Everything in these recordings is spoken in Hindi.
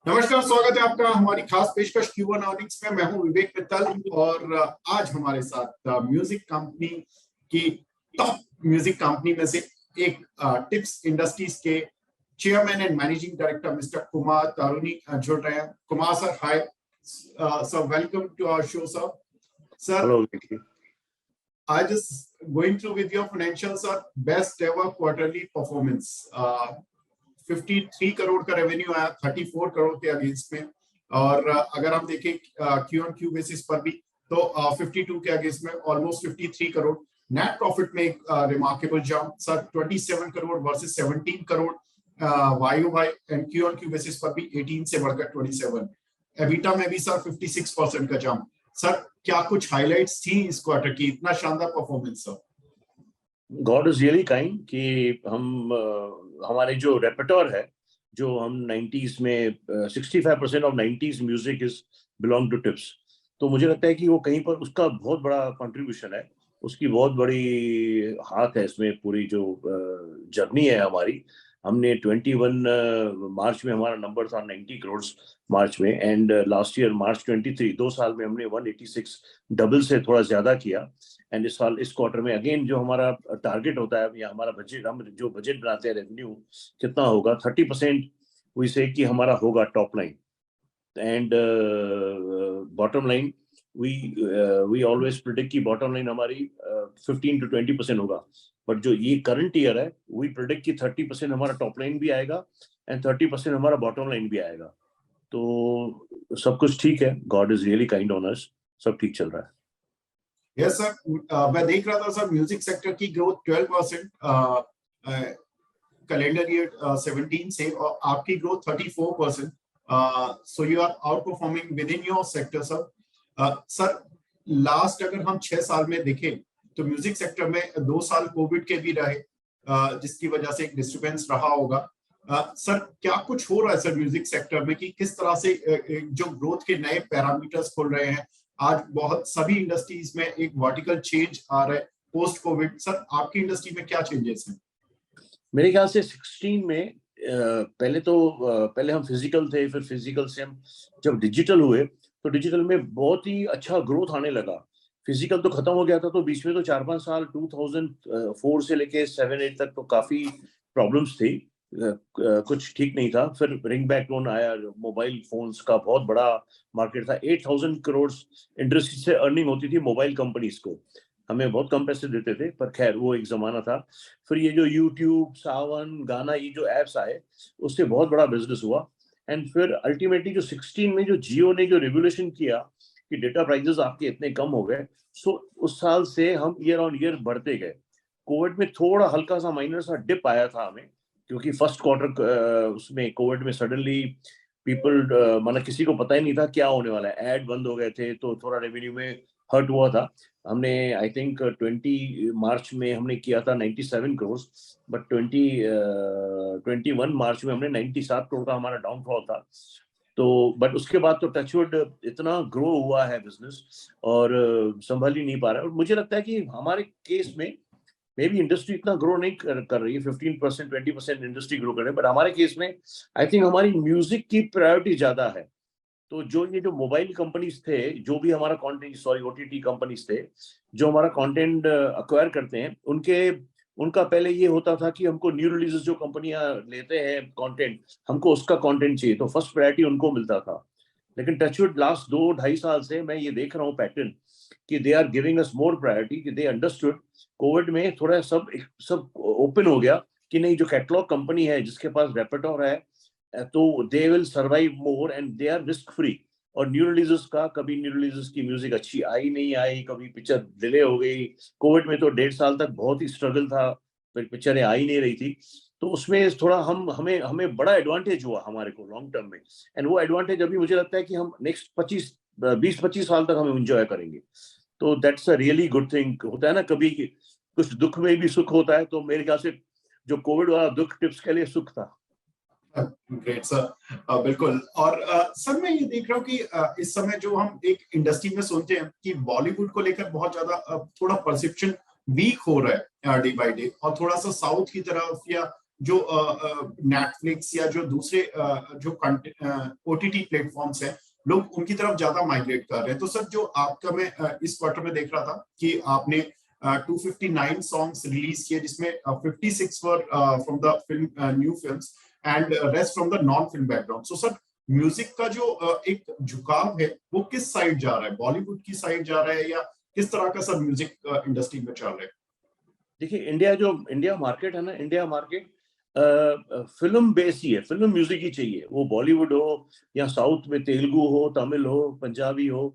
नमस्कार, स्वागत है आपका हमारी खास पेशकश Q1 अर्निंग्स में। मैं हूं विवेक मित्तल और आज हमारे साथ म्यूजिक कंपनी की टॉप म्यूजिक कंपनी में से एक टिप्स इंडस्ट्रीज के chairman and managing director mister Kumar Taurani जुड़ रहे हैं। Kumar sir, hi sir, welcome to our show sir. Hello. I just going through with your financials, sir. Best ever quarterly performance. 53 crore का रेवेन्यू आया 34 करोड़ के अगेंस्ट में, और अगर हम देखें क्यू ऑन क्यू बेसिस पर भी तो 52 के अगेंस्ट में ऑलमोस्ट 53 करोड़। नेट प्रॉफिट में एक remarkable jump sir, 27 crore versus 17 crore Y Y, and Q on Q basis पर भी 18 से बढ़कर 27। एबिटा में भी सर 56% का जंप। सर, क्या कुछ हाइलाइट्स थी इस क्वार्टर की, इतना शानदार performance sir? God is really kind कि हम हमारे जो रेpertoire है, जो हम 90s में 65% of 90s music is belong to Tips. तो मुझे लगता है कि वो कहीं पर उसका बहुत बड़ा कंट्रीब्यूशन है, उसकी बहुत बड़ी हाथ है इसमें। पूरी जो जर्नी है हमारी, हमने 21 मार्च में हमारा नंबर था 90 करोड़ मार्च में, एंड लास्ट ईयर मार्च 23 2 साल में हमने 186, डबल से थोड़ा ज्यादा किया। एंड इस साल इस क्वार्टर में अगेन जो हमारा टारगेट होता है या हमारा बजट, हम जो बजट बनाते हैं रेवेन्यू कितना होगा, 30% वी से कि हमारा होगा top line, and bottom line we always predict कि बॉटम लाइन हमारी 15 to 20% होगा। बट जो ये करंट ईयर है, वी प्रिडिक्ट कि 30% हमारा टॉप लाइन भी आएगा एंड 30% हमारा बॉटम लाइन भी आएगा। तो सब कुछ ठीक है, God is really kind on us, सब ठीक चल रहा है। यस सर, मैं देख रहा था सर म्यूजिक सेक्टर की ग्रोथ 12% कैलेंडर ईयर 17 से, और आपकी ग्रोथ 34%। So you are outperforming within your sector sir. Sir, last अगर हम 6 साल में देखें तो म्यूजिक सेक्टर में 2 साल कोविड के भी रहे, जिसकी वजह से एक डिस्टर्बेंस रहा होगा। सर, क्या कुछ हो रहा है सर म्यूजिक सेक्टर में कि किस तरह से जो ग्रोथ के नए पैरामीटर्स खुल रहे हैं? आज बहुत सभी इंडस्ट्रीज में एक वर्टिकल चेंज आ रहा है पोस्ट कोविड। सर, आपकी इंडस्ट्री में क्या चेंजेस हैं? मेरे ख्याल से 16 में पहले हम फिजिकल थे, फिर फिजिकल से हम जब डिजिटल हुए तो डिजिटल में बहुत ही अच्छा ग्रोथ आने लगा। फिजिकल तो खत्म हो गया था, तो बीच में तो 4-5 साल 2004 से लेके 7-8 तक तो काफी प्रॉब्लम्स थी, कुछ ठीक नहीं था। फिर रिंग बैक लोन आया, मोबाइल फोन्स का बहुत बड़ा मार्केट था, 8,000 करोड़ इंडस्ट्री से अर्निंग होती थी मोबाइल कंपनीज को। हमें बहुत कम पैसे देते थे, पर खैर वो एक जमाना था। फिर ये जो यूट्यूब, सावन, गाना, ये जो एप्स आए, उससे बहुत बड़ा बिजनेस हुआ। एंड फिर अल्टीमेटली जो 16 में जो जियो ने जो रेगुलेशन किया कि डेटा प्राइसेस आपके इतने कम हो गए, सो उस साल से हम ईयर ऑन ईयर बढ़ते गए। कोविड में थोड़ा हल्का सा माइनर सा डिप आया था हमें, क्योंकि फर्स्ट क्वार्टर उसमें कोविड में सडनली पीपल, मतलब किसी को पता ही नहीं था क्या होने वाला है, एड बंद हो गए थे, तो थोड़ा रेवेन्यू में हर्ट हुआ था। हमने आई थिंक 20 मार्च में हमने किया था 97 करोड़, बट 21 मार्च में हमने 97 करोड़ का हमारा डाउनफॉल था। तो बट उसके बाद तो टचवुड इतना ग्रो हुआ है बिजनेस, और संभल ही नहीं पा रहा है। और मुझे लगता है कि हमारे केस में मे बी इंडस्ट्री इतना ग्रो नहीं कर रही है, 15% 20% इंडस्ट्री ग्रो कर रही है, बट हमारे केस में आई थिंक हमारी म्यूजिक की प्रायोरिटी ज्यादा है। तो ये जो मोबाइल कंपनीज थे, जो भी हमारा कंटेंट, सॉरी ओटीटी कंपनीज थे, जो हमारा कंटेंट अक्वायर करते हैं, उनका पहले ये होता था कि हमको न्यू रिलीजेस, जो कंपनियां लेते हैं कंटेंट, हमको उसका कंटेंट चाहिए, तो फर्स्ट प्रायोरिटी उनको मिलता था। लेकिन टचवुड लास्ट 2-2.5 साल से मैं ये देख रहा हूँ पैटर्न कि they are giving us more priority, कि दे अंडरस्टूड कोविड में थोड़ा सब ओपन हो गया कि नहीं, जो कैटलॉग कंपनी है जिसके पास रेpertoire है, तो they will survive more and they are risk free. और न्यू रिलीजेस का, कभी न्यू रिलीजेस की म्यूजिक अच्छी आई नहीं आई, कभी पिक्चर डिले हो गई। कोविड में तो 1.5 साल तक बहुत ही स्ट्रगल था, फिर पिक्चरें आ ही नहीं रही थी। तो उसमें थोड़ा हमें बड़ा एडवांटेज हुआ हमारे को लॉन्ग टर्म में, एंड वो एडवांटेज अभी मुझे लगता है कि हम नेक्स्ट 20-25 साल तक हम एंजॉय करेंगे। तो that's a really good thing. होता है ना कभी कुछ दुख में भी सुख होता है, तो मेरे ख्याल से जो कोविड वाला दुख टिप्स के लिए सुख था। ग्रेट सर, बिल्कुल। और सर, मैं ये देख रहा हूँ कि इस समय जो हम एक इंडस्ट्री में सुनते हैं कि बॉलीवुड को लेकर बहुत ज्यादा थोड़ा परसेप्शन वीक हो रहा है डे बाय डे, और थोड़ा सा साउथ की तरफ या जो नेटफ्लिक्स या जो दूसरे जो ओटीटी प्लेटफॉर्म्स हैं, लोग उनकी तरफ ज्यादा माइग्रेट कर रहे हैं। तो सर जो आपका मैं इस क्वार्टर में देख रहा था कि आपने 259 सॉन्ग्स रिलीज किए, जिसमें 56 were from the film new films and rest from the non film background. So sir music का जो एक झुकाव है वो किस साइड जा रहा है, बॉलीवुड की साइड जा रहा है या किस तरह का सर म्यूजिक इंडस्ट्री में चल रहा है? देखिए, इंडिया मार्केट है ना, इंडिया मार्केट फिल्म बेस ही है, फिल्म म्यूजिक ही चाहिए, वो बॉलीवुड हो या साउथ में तेलुगु हो, तमिल हो, पंजाबी हो,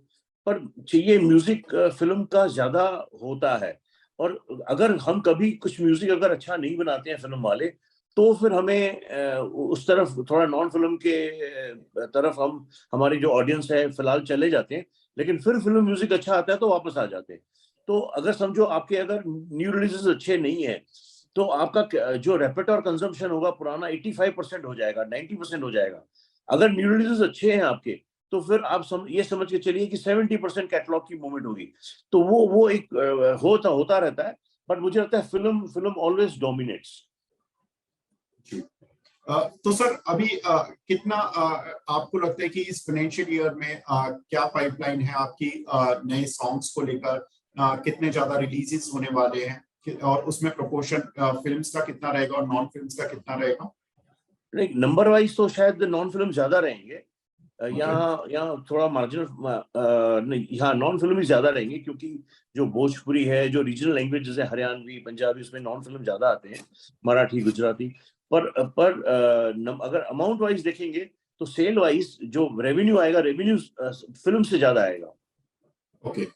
पर चाहिए म्यूजिक फिल्म का ज्यादा होता है। और अगर हम कभी कुछ म्यूजिक अगर अच्छा नहीं बनाते हैं फिल्म वाले, तो फिर हमें उस तरफ थोड़ा नॉन फिल्म के तरफ हमारी जो ऑडियंस है फिलहाल चले जाते हैं, लेकिन फिर फिल्म म्यूजिक अच्छा आता है तो वापस आ जाते हैं। तो अगर समझो आपके अगर न्यू रिलीजेस अच्छे नहीं है, तो आपका जो रेpertoire कंजम्पशन होगा पुराना 85% हो जाएगा, 90% हो जाएगा। अगर न्यू रिलीजेस अच्छे हैं आपके, तो फिर आप ये समझ के चलिए कि 70% कैटलॉग की मूवमेंट होगी। तो वो एक होता रहता है, बट मुझे लगता है फिल्म ऑलवेज डोमिनेट्स। तो सर अभी कितना आपको लगता है कि इस फाइनेंशियल ईयर में क्या पाइपलाइन है आपकी नए सॉन्ग्स को लेकर? कितने ज्यादा रिलीजेस होने वाले हैं और उसमें प्रोपोर्शन फिल्म्स का कितना रहेगा और नॉन फिल्म्स का कितना रहेगा? नहीं, नंबर वाइज तो शायद नॉन फिल्म ज्यादा रहेंगे, यहाँ थोड़ा मार्जिनल नहीं, यहाँ नॉन फिल्म ही ज्यादा रहेंगे, क्योंकि जो भोजपुरी है, जो रीजनल लैंग्वेज जैसे हरियाणवी, पंजाबी, उसमें नॉन फिल्म ज्यादा आते हैं, मराठी, गुजराती। अगर अमाउंट वाइज देखेंगे तो सेल वाइज जो रेवेन्यू आएगा, रेवेन्यू फिल्म से ज्यादा आएगा। ओके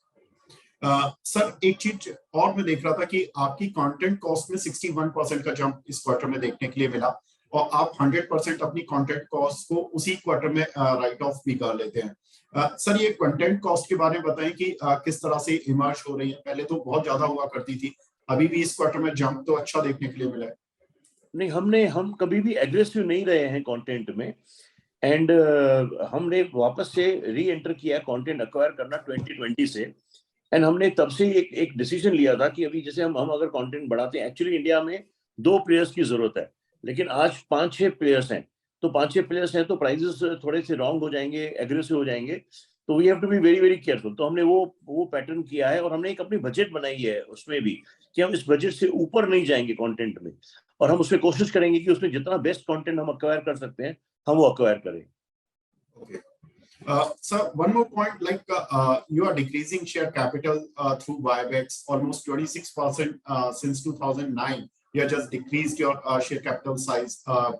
सर, एक चीज और मैं देख रहा था कि आपकी कंटेंट कॉस्ट में 61% का जंप इस क्वार्टर में देखने के लिए मिला, और आप 100% अपनी कंटेंट कॉस्ट को उसी क्वार्टर में राइट ऑफ भी कर लेते हैं। सर ये कंटेंट कॉस्ट के बारे में बताएं कि किस तरह से इमर्ज हो रही है? पहले तो बहुत ज्यादा हुआ करती थी, अभी भी इस क्वार्टर में जंप तो अच्छा देखने के लिए मिला है। नहीं, हम कभी भी एग्रेसिव नहीं रहे हैं कंटेंट में, एंड हमने वापस से री एंटर किया है कंटेंट एक्वायर करना 2020 से। एंड हमने तब से एक डिसीजन लिया था कि अभी जैसे हम अगर कंटेंट बढ़ाते हैं, एक्चुअली इंडिया में 2 प्लेयर्स की जरूरत है, लेकिन आज 5-6 प्लेयर्स हैं। तो 5-6 प्लेयर्स हैं तो प्राइजेस थोड़े से रॉन्ग हो जाएंगे, एग्रेसिव हो जाएंगे, तो we have to be very very careful. तो हमने वो पैटर्न किया है, और हमने एक अपनी बजट बनाई है उसमें भी, कि हम इस बजट से ऊपर नहीं जाएंगे कंटेंट में, और हम उसमें कोशिश करेंगे कि उसमें जितना बेस्ट कंटेंट हम एक्वायर कर सकते हैं हम वो एक्वायर करें। Okay. Sir, one more point, like you are decreasing share capital through buybacks almost 26% since 2009. You have just decreased your share capital size.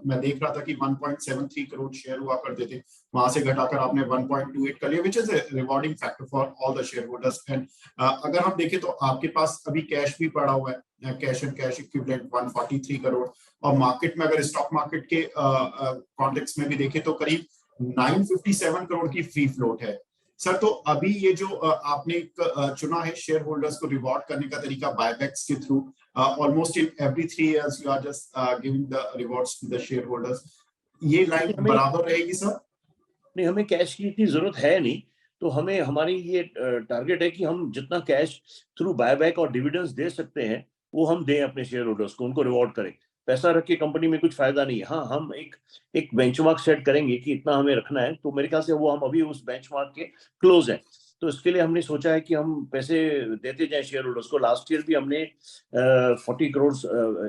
मैं देख रहा था कि 1.73 करोड़ शेयर हुआ करते थे, वहां से घटाकर आपने 1.28 कर लिया, which is a rewarding factor for all the shareholders. And अगर हम देखें तो आपके पास अभी कैश भी पड़ा हुआ है, cash and cash equivalent 143 crore, और मार्केट में अगर स्टॉक मार्केट के कॉन्टेक्स्ट में भी देखें तो करीब 957 करोड़ की फ्री फ्लोट है। सर तो अभी ये जो आपने चुना है शेयर होल्डर्स को रिवॉर्ड करने का तरीका बायबैक्स के through, almost in every 3 years you are just giving the rewards to the shareholders, ये लाइन बराबर रहेगी सर? नहीं, हमें कैश की इतनी जरूरत है नहीं, तो हमारी ये टारगेट है कि हम जितना कैश थ्रू बायबैक और डिविडेंड्स दे सकते हैं वो हम दें अपने शेयर होल्डर्स को, उनको रिवॉर्ड करें। पैसा रख के कंपनी में कुछ फायदा नहीं है। हाँ, हम एक बेंचमार्क सेट करेंगे कि इतना हमें रखना है, तो मेरे ख्याल से वो हम अभी उस बेंचमार्क के क्लोज हैं। तो इसके लिए हमने सोचा है कि हम पैसे देते जाएं शेयर होल्डर्स को। लास्ट ईयर भी हमने 40 करोड़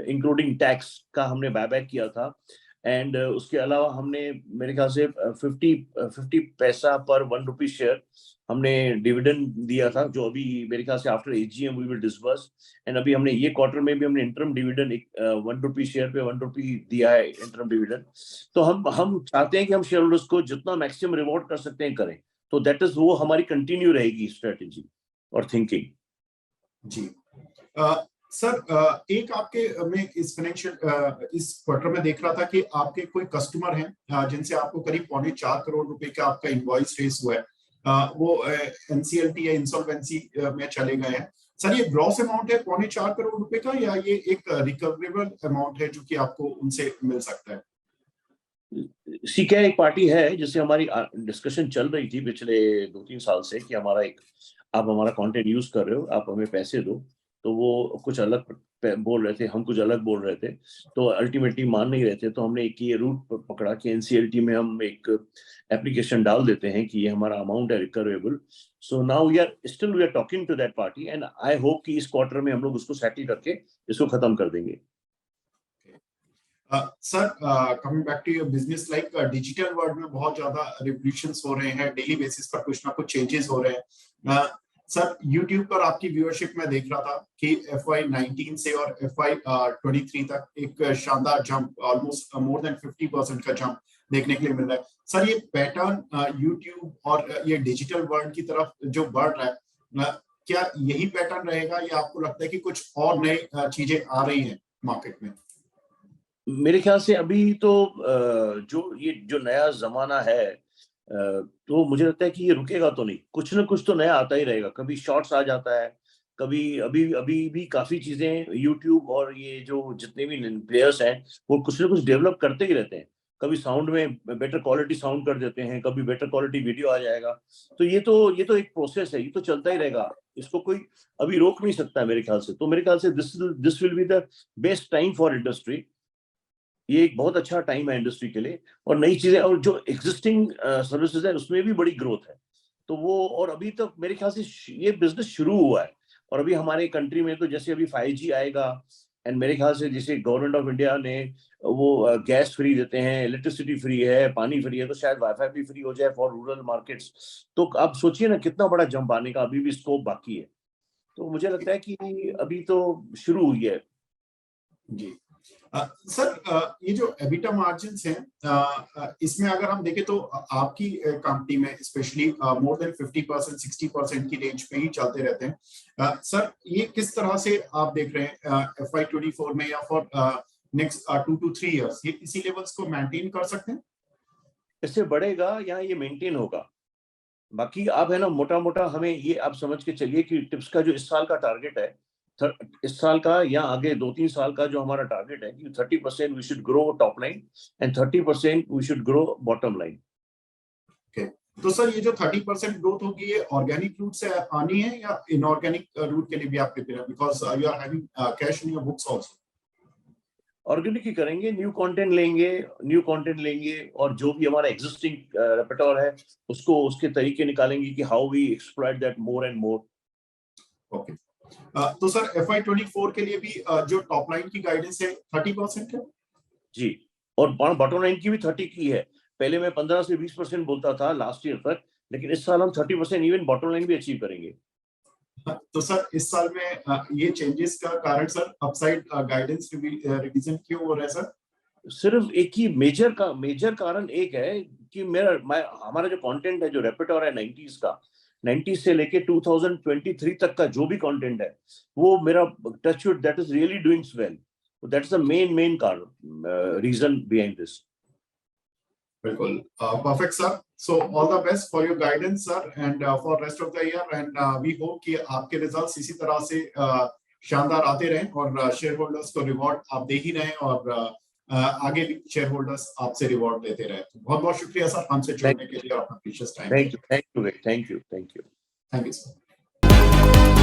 इंक्लूडिंग टैक्स का हमने बायबैक किया था, एंड उसके अलावा हमने मेरे ख्याल से 50 पैसा पर 1 रुपी शेयर हमने डिविडेंड दिया था, जो अभी मेरे ख्याल से after AGM we will disburse. And अभी हमने ये क्वार्टर में भी हमने इंटरम डिविडेंड 1 रुपी शेयर पे 1 रुपी दिया है इंटरम डिविडेंड। तो हम चाहते हैं कि हम शेयर होल्डर्स को जितना मैक्सिमम रिवॉर्ड कर सकते हैं करें। तो दैट इज वो हमारी कंटिन्यू रहेगी स्ट्रेटेजी और थिंकिंग। जी सर, एक आपके मैं इस फाइनेंशियल इस क्वार्टर में देख रहा था कि आपके कोई कस्टमर हैं जिनसे आपको करीब 4.25 करोड़ रुपए का आपका इनवॉइस रेस हुआ है, वो एनसीएलटी या इंसॉल्वेंसी में चले गए हैं। सर ये ग्रॉस अमाउंट है 4.25 करोड़ रुपए का, या ये एक रिकवरेबल अमाउंट है जो कि आपको उनसे मिल सकता है? सीके एक पार्टी है जिससे हमारी डिस्कशन चल रही थी पिछले 2-3 साल से कि आप हमारा कंटेंट यूज कर रहे हो, आप हमें पैसे दो। तो वो कुछ अलग बोल रहे थे, हम कुछ अलग बोल रहे थे, तो अल्टीमेटली मान नहीं रहे थे। तो हमने एक ये रूट पकड़ा कि एनसीएलटी में हम एक एप्लीकेशन डाल देते हैं कि ये हमारा अमाउंट है recoverable. So now we are talking to that party and I hope कि इस क्वार्टर में हम लोग उसको सेटल करके इसको खत्म कर देंगे। Sir, coming back to your business, like digital world में बहुत ज्यादा रिवोल्यूशंस हो रहे हैं, डेली बेसिस पर कुछ ना कुछ चेंजेस हो रहे हैं। सर, यूट्यूब पर आपकी व्यूअरशिप में देख रहा था कि FY19 से और FY23 तक एक शानदार जंप, ऑलमोस्ट मोर देन 50% का जंप देखने के लिए मिल रहा है। सर, ये पैटर्न यूट्यूब और ये डिजिटल वर्ल्ड की तरफ जो बढ़ रहा है, क्या यही पैटर्न रहेगा या आपको लगता है कि कुछ और नई चीजें आ रही हैं मार्केट में? मेरे ख्याल से अभी तो जो नया जमाना है, तो मुझे लगता है कि ये रुकेगा तो नहीं, कुछ ना कुछ तो नया आता ही रहेगा। कभी शॉर्ट्स आ जाता है, कभी अभी अभी भी काफी चीजें यूट्यूब और ये जो जितने भी प्लेयर्स हैं वो कुछ ना कुछ डेवलप करते ही रहते हैं। कभी साउंड में बेटर क्वालिटी साउंड कर देते हैं, कभी बेटर क्वालिटी वीडियो आ जाएगा। तो ये तो एक प्रोसेस है, ये तो चलता ही रहेगा, इसको कोई अभी रोक नहीं सकता मेरे ख्याल से। तो मेरे ख्याल से this will be the best time for industry. ये एक बहुत अच्छा टाइम है इंडस्ट्री के लिए, और नई चीजें और जो एग्जिस्टिंग सर्विसेज है उसमें भी बड़ी ग्रोथ है। तो वो, और अभी तक मेरे ख्याल से ये बिजनेस शुरू हुआ है। और अभी हमारे कंट्री में तो जैसे अभी 5G आएगा, एंड मेरे ख्याल से जैसे गवर्नमेंट ऑफ इंडिया ने वो गैस फ्री देते हैं, इलेक्ट्रिसिटी फ्री है, पानी फ्री है, तो शायद वाईफाई भी फ्री हो जाए फॉर रूरल मार्केट्स। तो आप सोचिए ना कितना बड़ा जंप आने का अभी भी स्कोप बाकी है। तो मुझे लगता है कि अभी तो शुरू हुई है। जी सर, ये जो एबिटा मार्जिन्स हैं, इसमें अगर हम देखें तो आपकी कंपनी में स्पेशली मोर देन 50% 60% की रेंज में ही चलते रहते हैं। सर, ये किस तरह से आप देख रहे हैं FY24 में या फॉर नेक्स्ट 2 to 3 इयर्स, ये इसी लेवल्स को मेंटेन कर सकते हैं? इससे बढ़ेगा या ये मेंटेन होगा? बाकी आप है ना, मोटा मोटा हमें ये आप समझ के चलिए कि टिप्स का जो इस साल का टारगेट है, इस साल का या आगे 2-3 साल का जो हमारा टारगेट है कि 30% we should grow top line and 30% we should grow bottom line. तो सर, ये जो 30% ग्रोथ होगी ये ऑर्गेनिक रूट से आनी है या इनऑर्गेनिक रूट के लिए भी आप प्रिपेयर हैं, because you are having cash in your books also? Organic ही करेंगे, न्यू कंटेंट लेंगे और जो भी हमारा एग्जिस्टिंग रेpertoire है उसको उसके तरीके निकालेंगे कि how we exploit that more and more. Okay, तो सर FY24 के लिए भी जो टॉप लाइन की गाइडेंस है 30% है जी, और बॉटम लाइन की भी 30 की है। पहले मैं 15 से 20% बोलता था लास्ट ईयर तक, लेकिन इस साल हम 30% इवन बॉटम लाइन भी अचीव करेंगे। तो सर, इस साल में ये चेंजेस का कारण सर अपसाइड गाइडेंस रिवीजन क्यों हो रहा है सर? सिर्फ एक ही मेजर कारण एक है कि हमारा जो कंटेंट है, जो रेpertoire है 90s का, 90s से लेके 2023 तक का जो भी कंटेंट है वो मेरा touch wood that is really doing well. That's the main कारण, रीजन बिहाइंड दिस। बिल्कुल, perfect sir. So all the best for your guidance sir and for rest of the year, and we hope कि आपके रिजल्ट्स इसी तरह से शानदार आते रहें और शेयर होल्डर्स को रिवॉर्ड आप दे ही रहें और आगे भी शेयर होल्डर्स आपसे रिवॉर्ड देते रहे। तो बहुत बहुत शुक्रिया सर हमसे जुड़ने के लिए और अपना precious time. Thank you. Thank you sir.